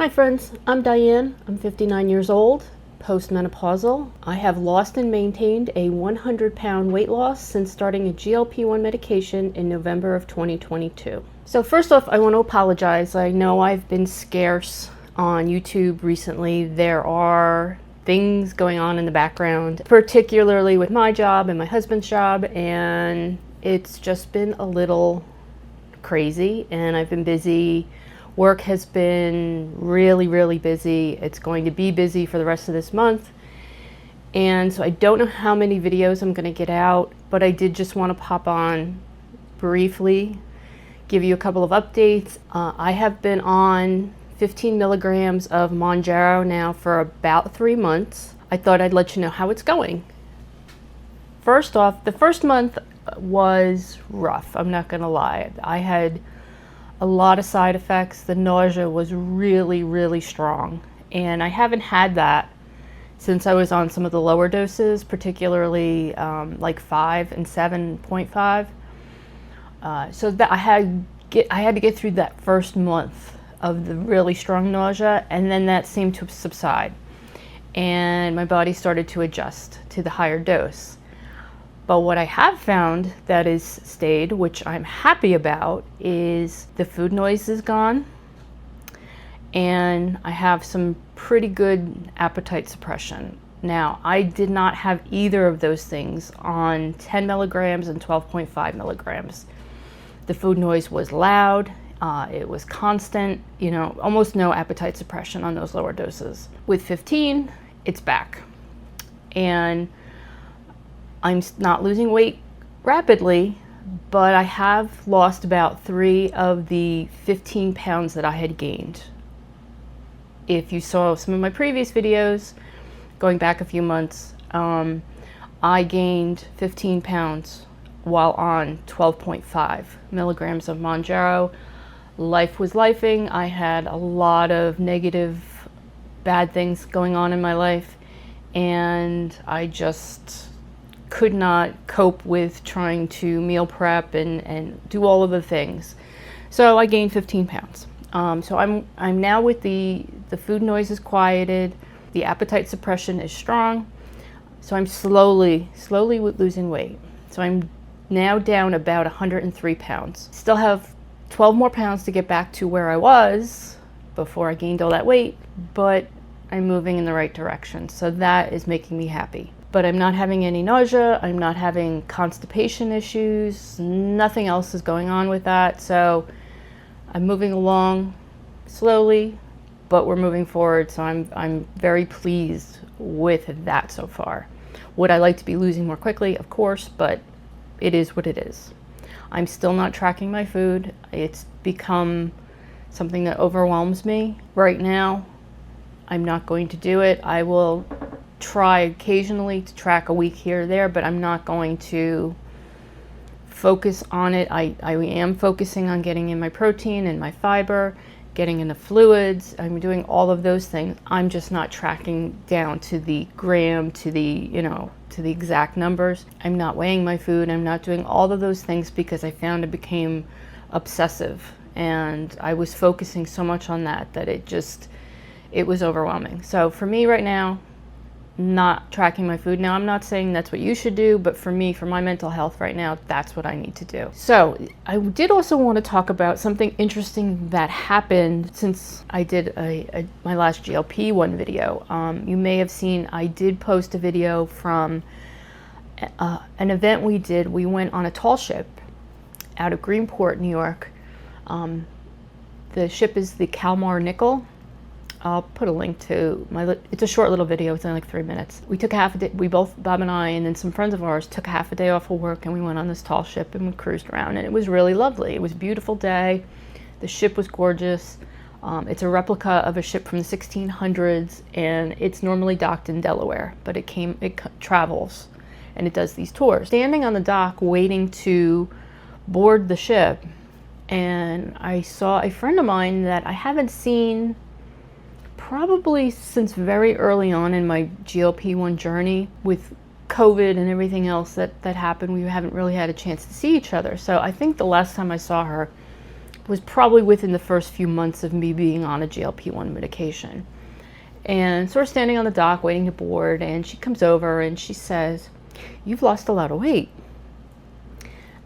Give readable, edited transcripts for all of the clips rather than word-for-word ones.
Hi friends, I'm Diane. I'm 59 years old, postmenopausal. I have lost and maintained a 100-pound weight loss since starting a GLP-1 medication in November of 2022. So first off, I want to apologize. I know I've been scarce on YouTube recently. There are things going on in the background, particularly with my job and my husband's job, and it's just been a little crazy, and I've been busy. Work has been really busy. It's going to be busy for the rest of this month. And so I don't know how many videos I'm going to get out, but I did just want to pop on briefly, give you a couple of updates. I have been on 15 milligrams of Mounjaro now for about 3 months. I thought I'd let you know how it's going. First off, the first month was rough. I'm not going to lie. I had a lot of side effects. The nausea was really strong, and I haven't had that since I was on some of the lower doses, particularly like 5 and 7.5. So that I had to get through that first month of the really strong nausea, and then that seemed to subside, and my body started to adjust to the higher dose. But what I have found that is stayed, which I'm happy about, is the food noise is gone, and I have some pretty good appetite suppression. Now, I did not have either of those things on 10 milligrams and 12.5 milligrams. The food noise was loud, it was constant, you know, almost no appetite suppression on those lower doses. With 15, it's back. And I'm not losing weight rapidly, but I have lost about 3 of the 15 pounds that I had gained. If you saw some of my previous videos, going back a few months, I gained 15 pounds while on 12.5 milligrams of Mounjaro. Life was lifing. I had a lot of negative, bad things going on in my life, and I just could not cope with trying to meal prep and do all of the things. So I gained 15 pounds. So I'm now with the food noise is quieted, the appetite suppression is strong. So I'm slowly losing weight. So I'm now down about 103 pounds. Still have 12 more pounds to get back to where I was before I gained all that weight, but I'm moving in the right direction. So that is making me happy. But I'm not having any nausea, I'm not having constipation issues, nothing else is going on with that. So I'm moving along slowly, but we're moving forward. So I'm very pleased with that so far. Would I like to be losing more quickly? Of course, but it is what it is. I'm still not tracking my food. It's become something that overwhelms me. Right now, I'm not going to do it. I will try occasionally to track a week here or there, but I'm not going to focus on it. I am focusing on getting in my protein and my fiber, getting in the fluids. I'm doing all of those things. I'm just not tracking down to the gram, to the, you know, to the exact numbers. I'm not weighing my food. I'm not doing all of those things because I found it became obsessive, and I was focusing so much on that it was overwhelming. So for me right now, not tracking my food. Now, I'm not saying that's what you should do, but for me, for my mental health right now, that's what I need to do. So I did also want to talk about something interesting that happened since I did my last GLP-1 video. You may have seen I did post a video from an event we did. We went on a tall ship out of Greenport, New York. The ship is the Kalmar Nickel. I'll put a link to it's a short little video. It's only like 3 minutes. We took half a day. We both, Bob and I, and then some friends of ours, took half a day off of work, and we went on this tall ship and we cruised around, and it was really lovely. It was a beautiful day. The ship was gorgeous. It's a replica of a ship from the 1600s, and it's normally docked in Delaware, but it travels, and it does these tours. Standing on the dock waiting to board the ship, and I saw a friend of mine that I haven't seen probably since very early on in my GLP-1 journey. With COVID and everything else that happened, we haven't really had a chance to see each other. So I think the last time I saw her, was probably within the first few months of me being on a GLP-1 medication. And so we're standing on the dock waiting to board, and she comes over and she says, "You've lost a lot of weight."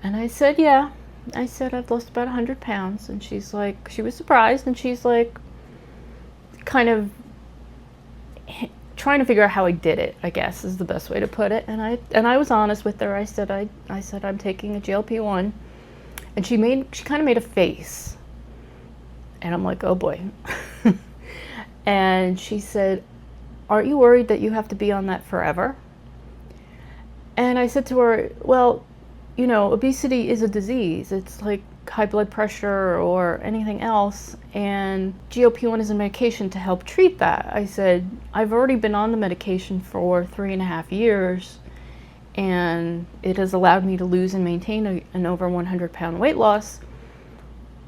And I said, "Yeah." I said, "I've lost about 100 pounds. And she's like, she was surprised, and she's like, kind of trying to figure out how I did it, I guess is the best way to put it. And I was honest with her. I said I'm taking a GLP-1, and she kind of made a face, and I'm like, oh boy. And she said, "Aren't you worried that you have to be on that forever?" And I said to her, "Well, you know, obesity is a disease. It's like high blood pressure or anything else, and GLP-1 is a medication to help treat that." I said, "I've already been on the medication for 3.5 years, and it has allowed me to lose and maintain an over 100-pound weight loss.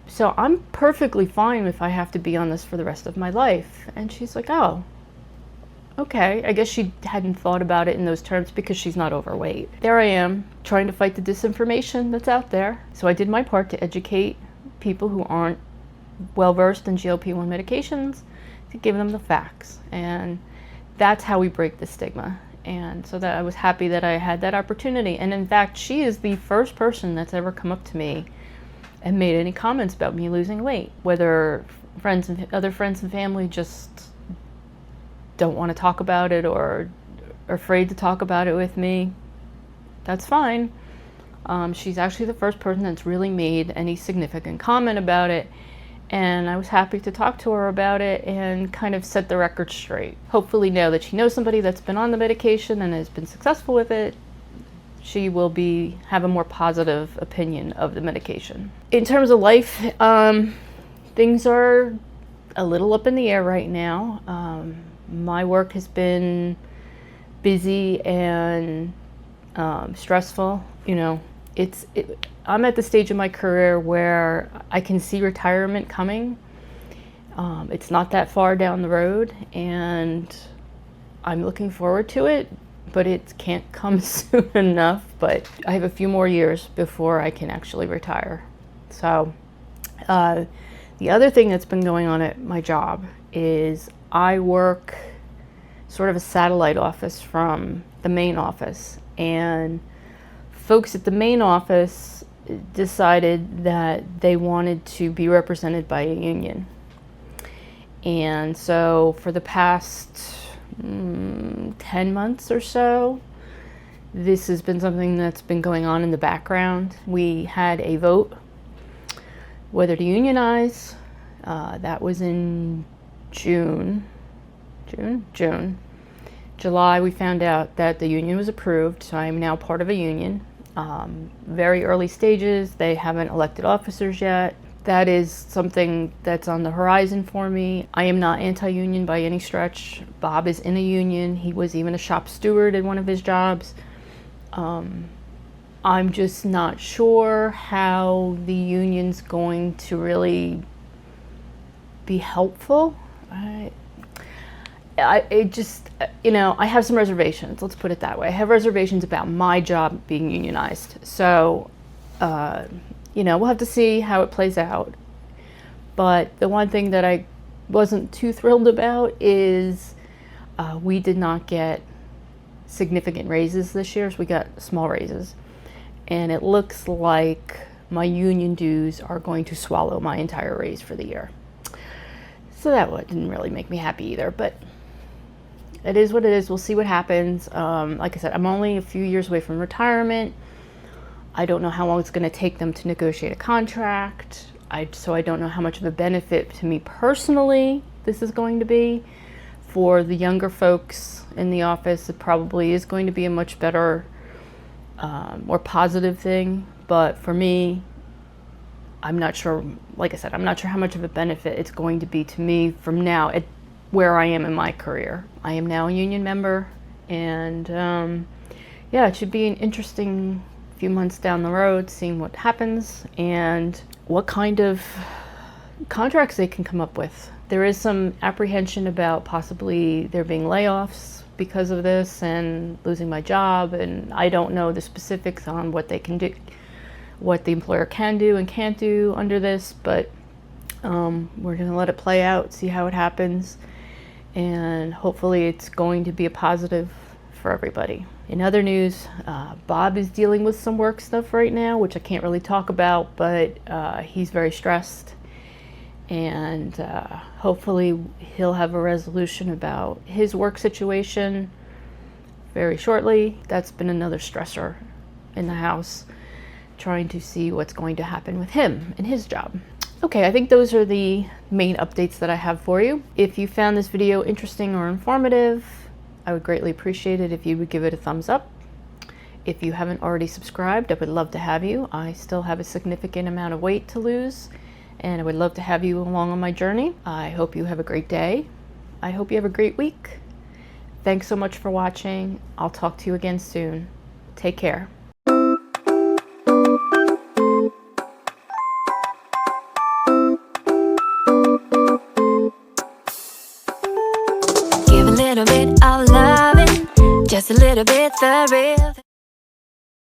So I'm perfectly fine if I have to be on this for the rest of my life." And she's like, "Oh, okay." I guess she hadn't thought about it in those terms because she's not overweight. There I am, trying to fight the disinformation that's out there. So I did my part to educate people who aren't well-versed in GLP-1 medications, to give them the facts. And that's how we break the stigma. And so that I was happy that I had that opportunity. And in fact, she is the first person that's ever come up to me and made any comments about me losing weight, whether other friends and family just don't want to talk about it or are afraid to talk about it with me. That's fine. She's actually the first person that's really made any significant comment about it, and I was happy to talk to her about it and kind of set the record straight. Hopefully now that she knows somebody that's been on the medication and has been successful with it, she will have a more positive opinion of the medication. In terms of life, things are a little up in the air right now. My work has been busy and stressful. You know, I'm at the stage in my career where I can see retirement coming. It's not that far down the road, and I'm looking forward to it, but it can't come soon enough. But I have a few more years before I can actually retire. So the other thing that's been going on at my job is I work sort of a satellite office from the main office, and folks at the main office decided that they wanted to be represented by a union. And so for the past 10 months or so, this has been something that's been going on in the background. We had a vote whether to unionize. That was in June. July, we found out that the union was approved, so I'm now part of a union. Very early stages. They haven't elected officers yet. That is something that's on the horizon for me. I am not anti-union by any stretch. Bob is in a union. He was even a shop steward in one of his jobs. I'm just not sure how the union's going to really be helpful. I just, you know, I have some reservations. Let's put it that way. I have reservations about my job being unionized. So, you know, we'll have to see how it plays out. But the one thing that I wasn't too thrilled about is we did not get significant raises this year. So we got small raises. And it looks like my union dues are going to swallow my entire raise for the year. So that didn't really make me happy either, but it is what it is. We'll see what happens. Like I said, I'm only a few years away from retirement. I don't know how long it's going to take them to negotiate a contract. So I don't know how much of a benefit to me personally this is going to be. For the younger folks in the office, it probably is going to be a much better, more positive thing. But for me, I'm not sure, like I said, I'm not sure how much of a benefit it's going to be to me from now at where I am in my career. I am now a union member, and yeah, it should be an interesting few months down the road, seeing what happens and what kind of contracts they can come up with. There is some apprehension about possibly there being layoffs because of this and losing my job, and I don't know the specifics on what they can do, what the employer can do and can't do under this, but we're going to let it play out, see how it happens, and hopefully it's going to be a positive for everybody. In other news, Bob is dealing with some work stuff right now, which I can't really talk about, but he's very stressed, and hopefully he'll have a resolution about his work situation very shortly. That's been another stressor in the house, trying to see what's going to happen with him and his job. Okay, I think those are the main updates that I have for you. If you found this video interesting or informative, I would greatly appreciate it if you would give it a thumbs up. If you haven't already subscribed, I would love to have you. I still have a significant amount of weight to lose, and I would love to have you along on my journey. I hope you have a great day. I hope you have a great week. Thanks so much for watching. I'll talk to you again soon. Take care. Give a little bit of loving, just a little bit the real.